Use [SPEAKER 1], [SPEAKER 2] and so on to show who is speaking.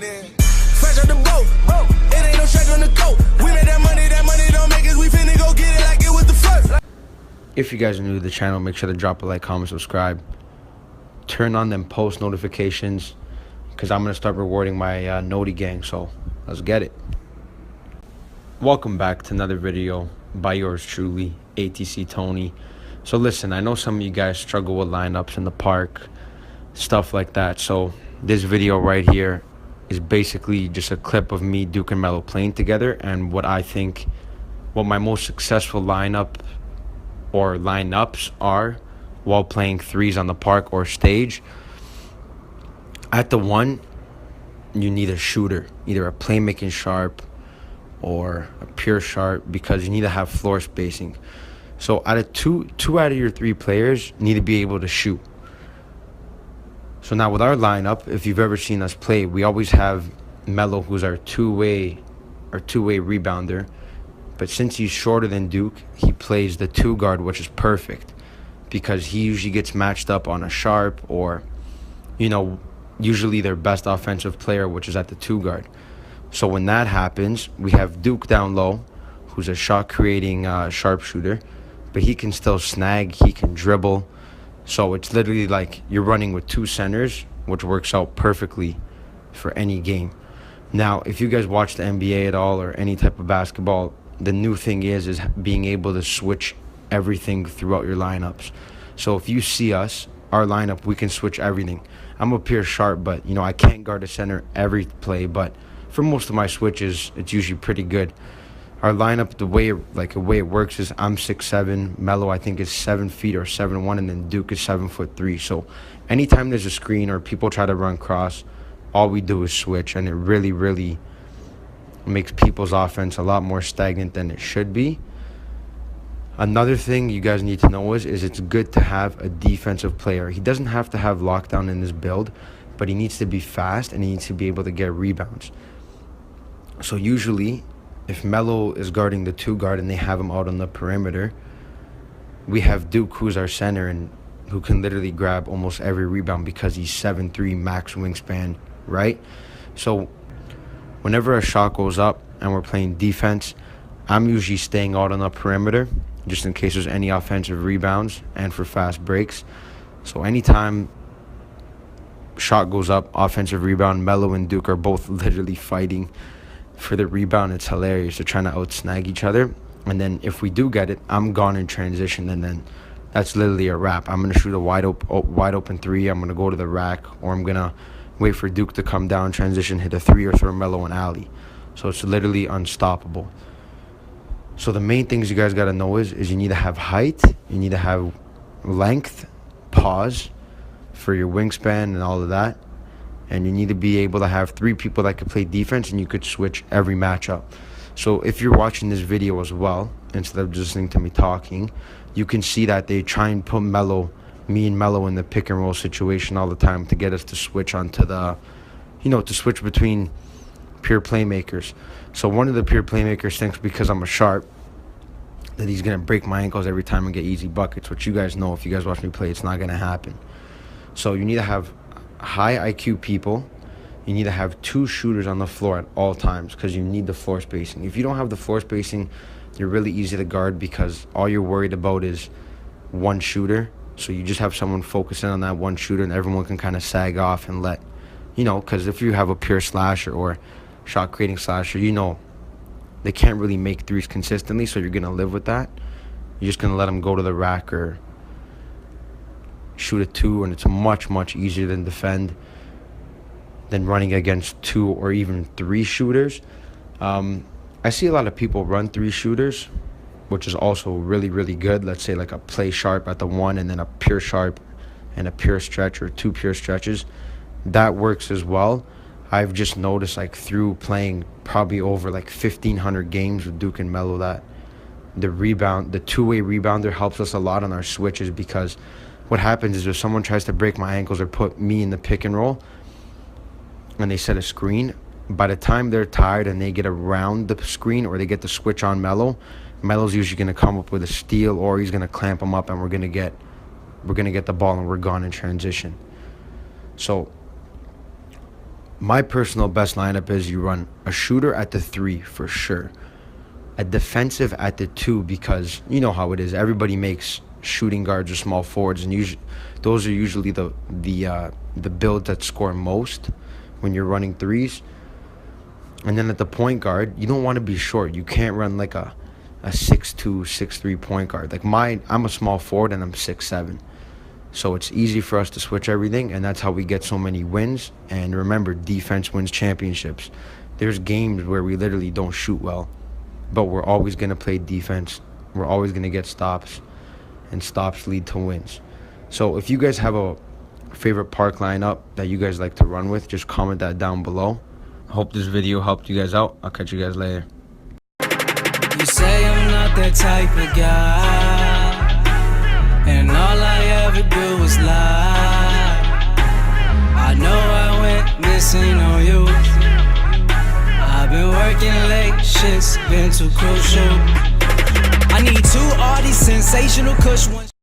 [SPEAKER 1] then. Fresh out the boat, it ain't no stretch on the coat. We made that money don't make us. We finna go get it like it was the first.
[SPEAKER 2] If you guys are new to the channel, make sure to drop a like, comment, subscribe. Turn on them post notifications, because I'm going to start rewarding my Noti gang, so let's get it. Welcome back to another video by yours truly, ATC Tony. So listen, I know some of you guys struggle with lineups in the park, stuff like that. So this video right here is basically just a clip of me, Duke, and Melo playing together, and what I think, what my most successful lineup or lineups are while playing threes on the park or stage. At the one, you need a shooter, either a playmaking sharp or a pure sharp, because you need to have floor spacing. So out of two out of your three players need to be able to shoot. So now with our lineup, if you've ever seen us play, we always have Melo, who's our two-way rebounder. But since he's shorter than Duke, he plays the two guard, which is perfect, because he usually gets matched up on a sharp or, you know, usually their best offensive player, which is at the two guard. So when that happens, we have Duke down low, who's a shot-creating sharpshooter, but he can still snag, he can dribble. So it's literally like you're running with two centers, which works out perfectly for any game. Now, if you guys watch the NBA at all or any type of basketball, the new thing is being able to switch everything throughout your lineups. So if you see us, our lineup, we can switch everything. I'm a pure sharp, but you know, I can't guard a center every play, but for most of my switches, it's usually pretty good. Our lineup, the way it works is I'm 6'7", Melo I think is 7 feet or 7'1", and then Duke is 7'3". So anytime there's a screen or people try to run cross, all we do is switch, and it really makes people's offense a lot more stagnant than it should be. Another thing you guys need to know is it's good to have a defensive player. He doesn't have to have lockdown in his build, but he needs to be fast and he needs to be able to get rebounds. So usually, if Melo is guarding the two guard and they have him out on the perimeter, we have Duke, who's our center and who can literally grab almost every rebound because he's 7'3", max wingspan, right? So whenever a shot goes up and we're playing defense, I'm usually staying out on the perimeter just in case there's any offensive rebounds and for fast breaks. So anytime shot goes up, offensive rebound, Melo and Duke are both literally fighting for the rebound. It's hilarious. They're trying to out-snag each other. And then if we do get it, I'm gone in transition, and then that's literally a wrap. I'm going to shoot a wide open three. I'm going to go to the rack, or I'm going to wait for Duke to come down, transition, hit a three, or throw Melo an alley. So it's literally unstoppable. So the main things you guys got to know is you need to have height, you need to have length, pause for your wingspan and all of that. And you need to be able to have three people that could play defense, and you could switch every matchup. So if you're watching this video as well, instead of just listening to me talking, you can see that they try and put me and Melo in the pick and roll situation all the time to get us to switch onto the, to switch between pure playmakers. So one of the pure playmakers thinks because I'm a sharp that he's going to break my ankles every time and get easy buckets, which you guys know if you guys watch me play, it's not going to happen. So you need to have high IQ people. You need to have two shooters on the floor at all times because you need the floor spacing. If you don't have the floor spacing, you're really easy to guard because all you're worried about is one shooter. So you just have someone focusing on that one shooter, and everyone can kind of sag off and let, because if you have a pure slasher or shot creating slasher, they can't really make threes consistently, so you're going to live with that. You're just going to let them go to the rack or shoot a two, and it's much easier than running against two or even three shooters. I see a lot of people run three shooters, which is also really good. Let's say like a play sharp at the one, and then a pure sharp and a pure stretch, or two pure stretches. That works as well. I've just noticed, like, through playing probably over like 1,500 games with Duke and Melo, that the two-way rebounder helps us a lot on our switches, because what happens is if someone tries to break my ankles or put me in the pick and roll and they set a screen, by the time they're tired and they get around the screen or they get the switch on Melo's usually going to come up with a steal, or he's going to clamp them up, and we're going to get the ball and we're gone in transition. So My personal best lineup is you run a shooter at the 3 for sure, a defensive at the 2, because you know how it is. Everybody makes shooting guards or small forwards, and those are usually the builds that score most when you're running 3s. And then at the point guard, you don't want to be short. You can't run like a 6'2", 6'3" point guard. Like I'm a small forward and I'm 6'7". So it's easy for us to switch everything, and that's how we get so many wins. And remember, defense wins championships. There's games where we literally don't shoot well, but we're always going to play defense. We're always going to get stops, and stops lead to wins. So if you guys have a favorite park lineup that you guys like to run with, just comment that down below. I hope this video helped you guys out. I'll catch you guys later.
[SPEAKER 1] You say I'm not that type of guy, and all I ever do is lie. I know I went missing on you. I've been working late, shit's been too crucial. I need 2 all these sensational cush ones.